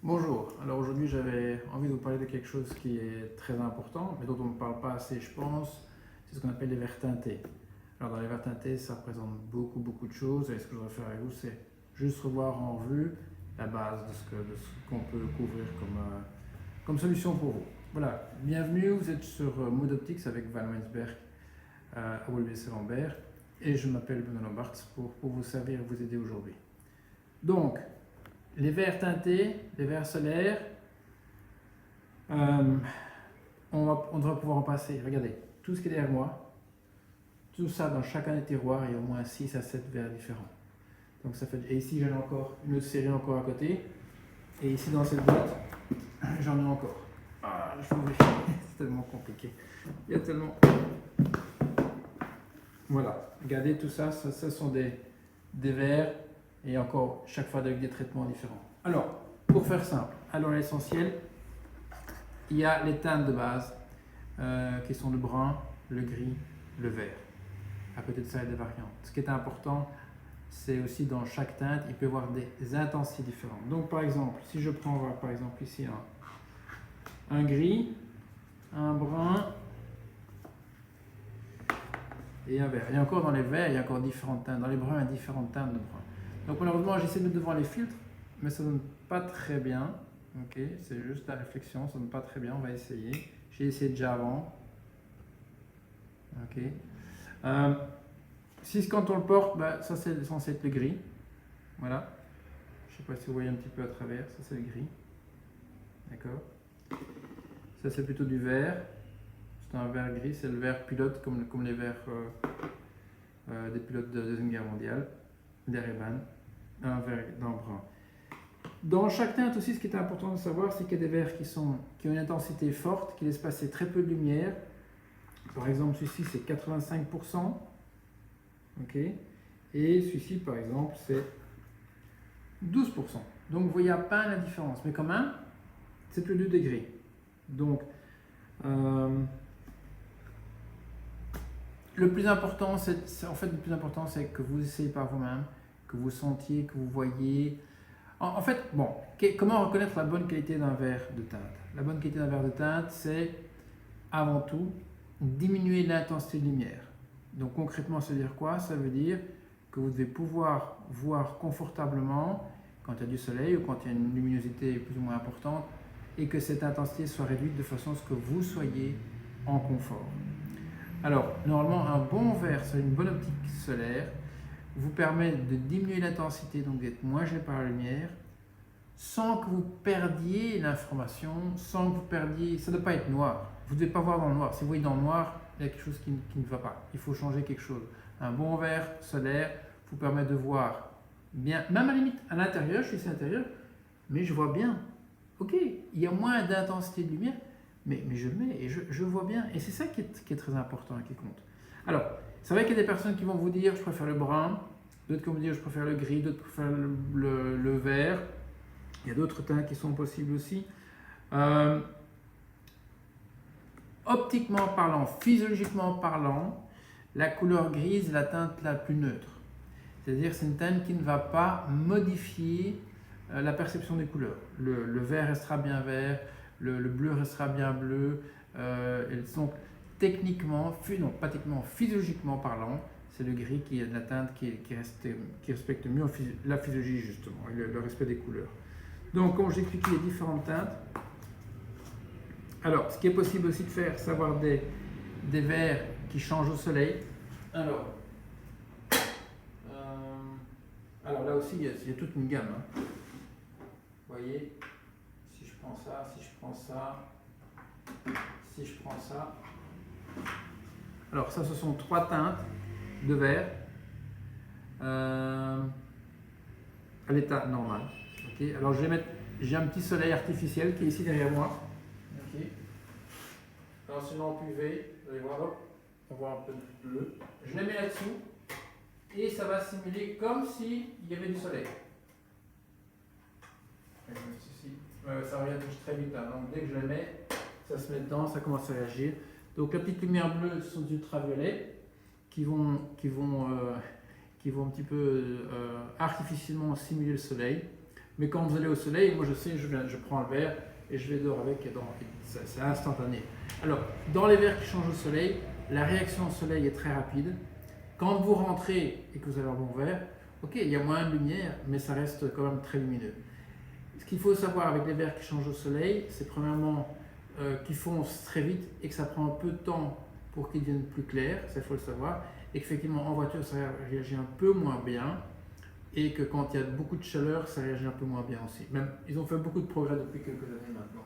Bonjour, alors aujourd'hui j'avais envie de vous parler de quelque chose qui est très important, mais dont on ne parle pas assez je pense, c'est ce qu'on appelle les verres teintés. Alors dans les verres teintés ça représente beaucoup de choses, et ce que je voudrais faire avec vous c'est juste revoir en revue la base de ce qu'on peut couvrir comme solution pour vous. Voilà, bienvenue, vous êtes sur Mood Optics avec Van Wensberg à WC Lambert, et je m'appelle Benoît Lombards pour vous servir et vous aider aujourd'hui. Donc, les verres teintés, les verres solaires, on devrait pouvoir en passer. Regardez, tout ce qui est derrière moi, tout ça dans chacun des tiroirs, il y a au moins 6 à 7 verres différents. Donc ça fait, et ici j'en ai encore une autre série encore à côté. Et ici dans cette boîte, j'en ai encore. Ah, je vous c'est tellement compliqué. Il y a tellement... Voilà, regardez tout ça, ce sont des verres et encore chaque fois avec des traitements différents. Alors, pour faire simple, alors l'essentiel, il y a les teintes de base qui sont le brun, le gris, le vert. À côté de ça, il y a des variantes. Ce qui est important, c'est aussi dans chaque teinte, il peut y avoir des intensités différentes. Donc par exemple, si je prends par exemple ici un gris, un brun et un vert. Et encore dans les verts, il y a encore différentes teintes. Dans les bruns, il y a différentes teintes de brun. Donc malheureusement, j'essaie de mettre devant les filtres, mais ça ne donne pas très bien. Ok, c'est juste la réflexion, ça ne donne pas très bien, on va essayer. J'ai essayé déjà avant. Ok. Si quand on le porte, bah, ça c'est censé être le gris. Voilà. Je ne sais pas si vous voyez un petit peu à travers, ça c'est le gris. D'accord. Ça c'est plutôt du vert. C'est un vert gris, c'est le vert pilote comme les verts des pilotes de la Deuxième Guerre mondiale, des Ray-Ban, un vert dans le brun. Dans chaque teinte aussi, ce qui est important de savoir, c'est qu'il y a des verres qui ont une intensité forte, qui laissent passer très peu de lumière. Par exemple, celui-ci c'est 85%. Ok. Et celui-ci, par exemple, c'est 12%. Donc vous voyez à peine la différence, mais quand même, c'est plus de 2 degrés. Donc, le plus important, c'est que vous essayez par vous-même, que vous sentiez, que vous voyez. En fait, bon, comment reconnaître la bonne qualité d'un verre de teinte? La bonne qualité d'un verre de teinte, c'est avant tout diminuer l'intensité de lumière. Donc concrètement, ça veut dire quoi? Ça veut dire que vous devez pouvoir voir confortablement quand il y a du soleil ou quand il y a une luminosité plus ou moins importante, et que cette intensité soit réduite de façon à ce que vous soyez en confort. Alors, normalement, un bon verre sur une bonne optique solaire vous permet de diminuer l'intensité, donc d'être moins gêné par la lumière, sans que vous perdiez l'information, sans que vous perdiez... Ça ne doit pas être noir. Vous ne devez pas voir dans le noir. Si vous voyez dans le noir, il y a quelque chose qui ne va pas. Il faut changer quelque chose. Un bon verre solaire vous permet de voir bien, même à la limite à l'intérieur, je suis ici à l'intérieur, mais je vois bien. Ok, il y a moins d'intensité de lumière, mais je le mets et je vois bien. Et c'est ça qui est très important et qui compte. Alors, c'est vrai qu'il y a des personnes qui vont vous dire je préfère le brun, d'autres qui vont vous dire je préfère le gris, d'autres préfèrent le vert. Il y a d'autres teintes qui sont possibles aussi. Optiquement parlant, physiologiquement parlant, la couleur grise est la teinte la plus neutre. C'est-à-dire c'est une teinte qui ne va pas modifier la perception des couleurs. Le vert restera bien vert, le bleu restera bien bleu. Donc techniquement, non pas techniquement, physiologiquement parlant, c'est le gris qui est la teinte qui respecte mieux la physiologie justement, et le respect des couleurs. Donc, comme j'explique les différentes teintes, alors, ce qui est possible aussi de faire, c'est avoir des verres qui changent au soleil. Alors là aussi, il y a toute une gamme. Hein. Vous voyez, si je prends ça, si je prends ça, si je prends ça. Alors, ça, ce sont 3 teintes de verre à l'état normal. Okay. Alors, j'ai un petit soleil artificiel qui est ici derrière moi. Okay. Alors, c'est une lampe UV, vous allez voir, hop, on voit un peu de bleu. Je les mets là-dessous et ça va simuler comme s'il y avait du soleil. Ça revient très vite. Hein. Donc, dès que je les mets, ça se met dedans, ça commence à réagir. Donc, la petite lumière bleue, ce sont des ultraviolets qui vont un petit peu artificiellement simuler le soleil. Mais quand vous allez au soleil, moi je sais, je prends le verre et je vais dehors avec, et c'est instantané. Alors, dans les verres qui changent au soleil, la réaction au soleil est très rapide. Quand vous rentrez et que vous avez un bon verre, ok, il y a moins de lumière, mais ça reste quand même très lumineux. Ce qu'il faut savoir avec les verres qui changent au soleil, c'est premièrement qu'ils foncent très vite et que ça prend un peu de temps pour qu'ils deviennent plus clairs, ça il faut le savoir, et qu'effectivement en voiture ça réagit un peu moins bien, et que quand il y a beaucoup de chaleur, ça réagit un peu moins bien aussi. Même, ils ont fait beaucoup de progrès depuis quelques années maintenant.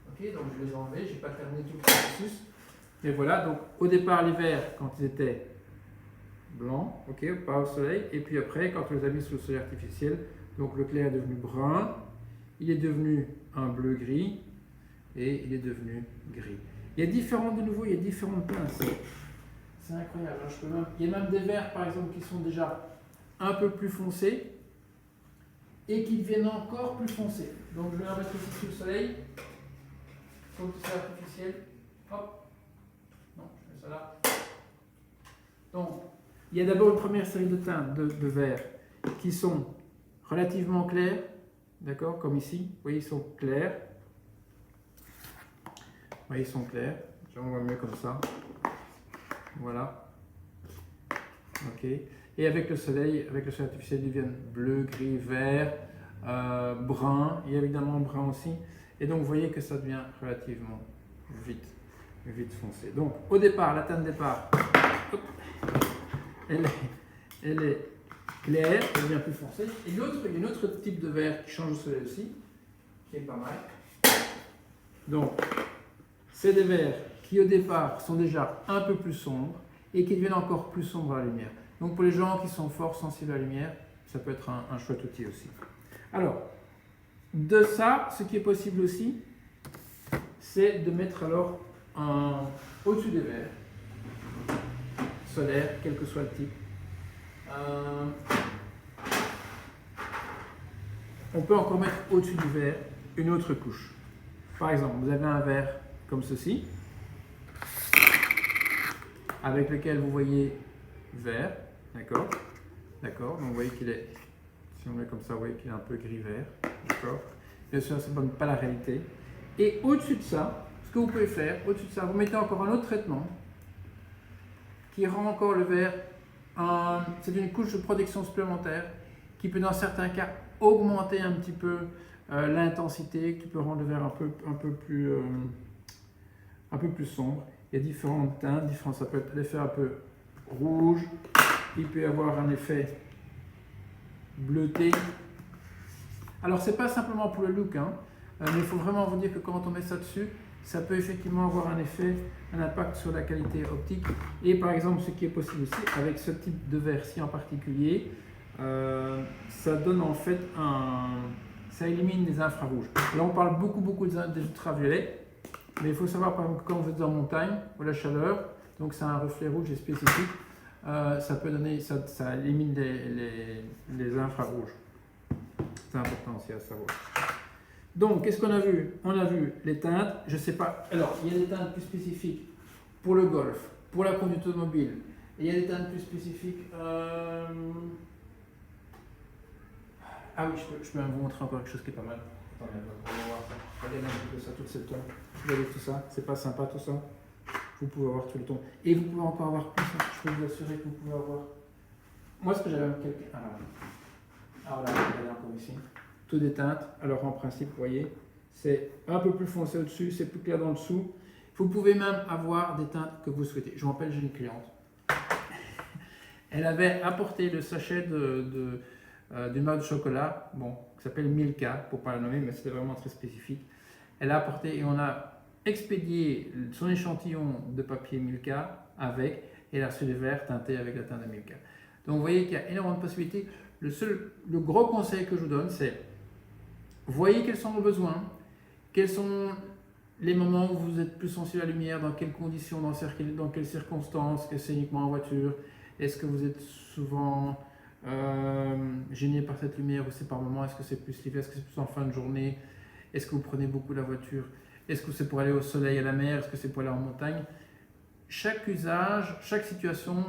Ok, donc je les ai enlevés, je n'ai pas terminé tout le processus. Et voilà, donc au départ les verres, quand ils étaient blancs, ok, pas au soleil, et puis après, quand on les a mis sous le soleil artificiel, donc le clair est devenu brun, il est devenu un bleu-gris, et il est devenu gris. Il y a de nouveau, il y a différentes pinces. C'est incroyable. Il y a même des verres, par exemple, qui sont déjà un peu plus foncés et qui deviennent encore plus foncés. Donc je vais en mettre ici sous le soleil, sur le soleil artificiel. Hop. Non, je mets ça là. Donc, il y a d'abord une première série de teintes de verres qui sont relativement clairs, d'accord, comme ici. Vous voyez, ils sont clairs. Vous voyez, ils sont clairs. On voit mieux comme ça. Voilà. Ok. Et avec le soleil artificiel, ils deviennent bleu, gris, vert, brun. Il y a évidemment brun aussi. Et donc, vous voyez que ça devient relativement vite foncé. Donc, au départ, la teinte de départ, hop, elle est claire, elle devient plus foncée. Et il y a un autre type de verre qui change au soleil aussi, qui est pas mal. Donc, c'est des verres qui au départ sont déjà un peu plus sombres et qui deviennent encore plus sombres à la lumière. Donc pour les gens qui sont fort sensibles à la lumière, ça peut être un chouette outil aussi. Alors, de ça, ce qui est possible aussi, c'est de mettre alors au-dessus des verres, solaires, quel que soit le type, on peut encore mettre au-dessus du verre une autre couche. Par exemple, vous avez un verre comme ceci, avec lequel vous voyez vert, d'accord, donc vous voyez qu'il est, si on met comme ça, vous voyez qu'il est un peu gris-vert, d'accord. Bien sûr, ça ne donne pas la réalité. Et au-dessus de ça, ce que vous pouvez faire, au-dessus de ça, vous mettez encore un autre traitement qui rend encore le verre, c'est une couche de protection supplémentaire qui peut dans certains cas augmenter un petit peu l'intensité, qui peut rendre le verre un peu plus sombre. Il y a différentes teintes, ça peut être l'effet un peu rouge, il peut y avoir un effet bleuté. Alors c'est pas simplement pour le look, mais il faut vraiment vous dire que quand on met ça dessus, ça peut effectivement avoir un impact sur la qualité optique. Et par exemple, ce qui est possible aussi avec ce type de verre-ci en particulier, ça donne en fait ça élimine les infrarouges. Là on parle beaucoup des ultraviolets. Mais il faut savoir par exemple que quand vous êtes en montagne, ou la chaleur, donc c'est un reflet rouge et spécifique, ça peut donner, ça élimine les infrarouges. C'est important aussi à savoir. Donc, qu'est-ce qu'on a vu? On a vu les teintes, je ne sais pas. Alors, il y a des teintes plus spécifiques pour le golf, pour la conduite automobile. Et il y a des teintes plus spécifiques. Ah oui, je peux vous montrer encore quelque chose qui est pas mal. Attendez, on va voir ça. Regardez un petit peu ça, tout ce ton. Vous voyez tout ça, c'est pas sympa tout ça. Vous pouvez avoir tout le ton. Et vous pouvez encore avoir plus. Je peux vous assurer que vous pouvez avoir. Moi, ce que j'avais avec quelqu'un. Ah voilà, regardez encore ici. Tout des teintes. Alors en principe, vous voyez, c'est un peu plus foncé au-dessus, c'est plus clair dans le dessous. Vous pouvez même avoir des teintes que vous souhaitez. Je me rappelle, j'ai une cliente. Elle avait apporté le sachet d'une marque de chocolat, qui s'appelle Milka, pour ne pas la nommer, mais c'était vraiment très spécifique. Elle a apporté et on a expédié son échantillon de papier Milka avec, et elle a reçu des verres teintés avec la teinte de Milka. Donc vous voyez qu'il y a énormément de possibilités. Le gros conseil que je vous donne, c'est voyez quels sont vos besoins, quels sont les moments où vous êtes plus sensible à la lumière, dans quelles conditions, dans quelles circonstances, est-ce que c'est uniquement en voiture, est-ce que vous êtes souvent gêné par cette lumière ou c'est par moment, est-ce que c'est plus l'hiver, est-ce que c'est plus en fin de journée, est-ce que vous prenez beaucoup la voiture, est-ce que c'est pour aller au soleil, à la mer, est-ce que c'est pour aller en montagne. Chaque usage, chaque situation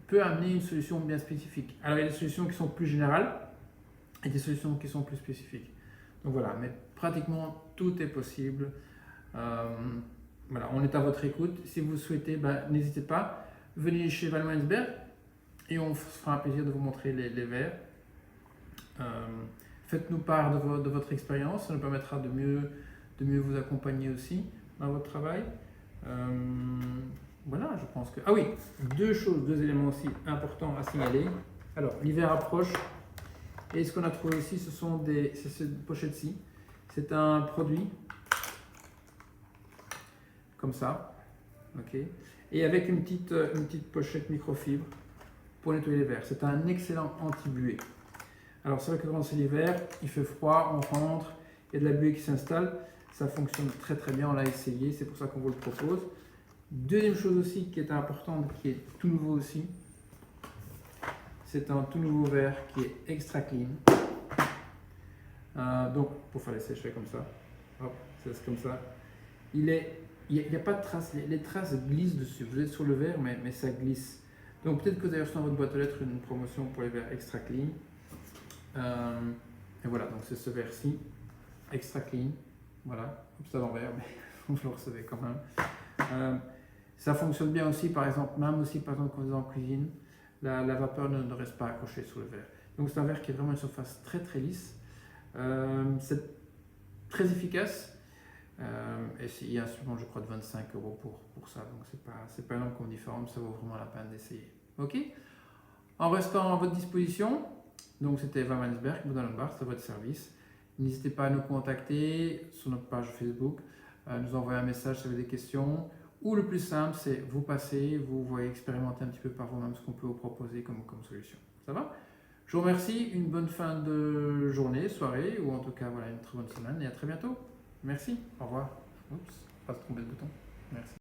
peut amener une solution bien spécifique. Alors il y a des solutions qui sont plus générales et des solutions qui sont plus spécifiques. Donc voilà, mais pratiquement tout est possible. Voilà, on est à votre écoute. Si vous souhaitez, n'hésitez pas, venez chez Wallmannsberg et on se fera un plaisir de vous montrer les verres. Faites-nous part de votre expérience, ça nous permettra de mieux vous accompagner aussi dans votre travail. Voilà, je pense que... Ah oui, deux éléments aussi importants à signaler. Alors, l'hiver approche, et ce qu'on a trouvé aussi, c'est cette pochette-ci. C'est un produit, comme ça, ok, et avec une petite pochette microfibre pour nettoyer les verres. C'est un excellent anti-buée. Alors, c'est vrai que quand c'est l'hiver, il fait froid, on rentre, il y a de la buée qui s'installe. Ça fonctionne très très bien, on l'a essayé, c'est pour ça qu'on vous le propose. Deuxième chose aussi qui est importante, qui est tout nouveau aussi, c'est un tout nouveau verre qui est extra clean. Donc, pour faire les sèches, je fais comme ça. Hop, c'est comme ça. Il n'y a pas de traces, les traces glissent dessus. Vous êtes sur le verre, mais ça glisse. Donc, peut-être que vous avez reçu dans votre boîte aux lettres une promotion pour les verres extra clean. Et voilà, donc c'est ce verre-ci, extra clean. Voilà, c'est à l'envers, mais vous le recevez quand même. Ça fonctionne bien aussi, par exemple, quand vous êtes en cuisine, la vapeur ne reste pas accrochée sur le verre. Donc c'est un verre qui est vraiment une surface très très lisse. C'est très efficace. Et il y a un supplément, je crois, de 25 € pour ça. Donc c'est pas énorme comme différence, ça vaut vraiment la peine d'essayer. Ok. En restant à votre disposition, donc c'était Wallmannsberg, Bar, c'est à votre service. N'hésitez pas à nous contacter sur notre page Facebook, nous envoyer un message si vous avez des questions. Ou le plus simple, c'est vous passer, vous voyez expérimenter un petit peu par vous-même ce qu'on peut vous proposer comme solution. Ça va? Je vous remercie, une bonne fin de journée, soirée, ou en tout cas voilà, une très bonne semaine et à très bientôt. Merci, au revoir. Oups, pas se tromper de bouton. Merci.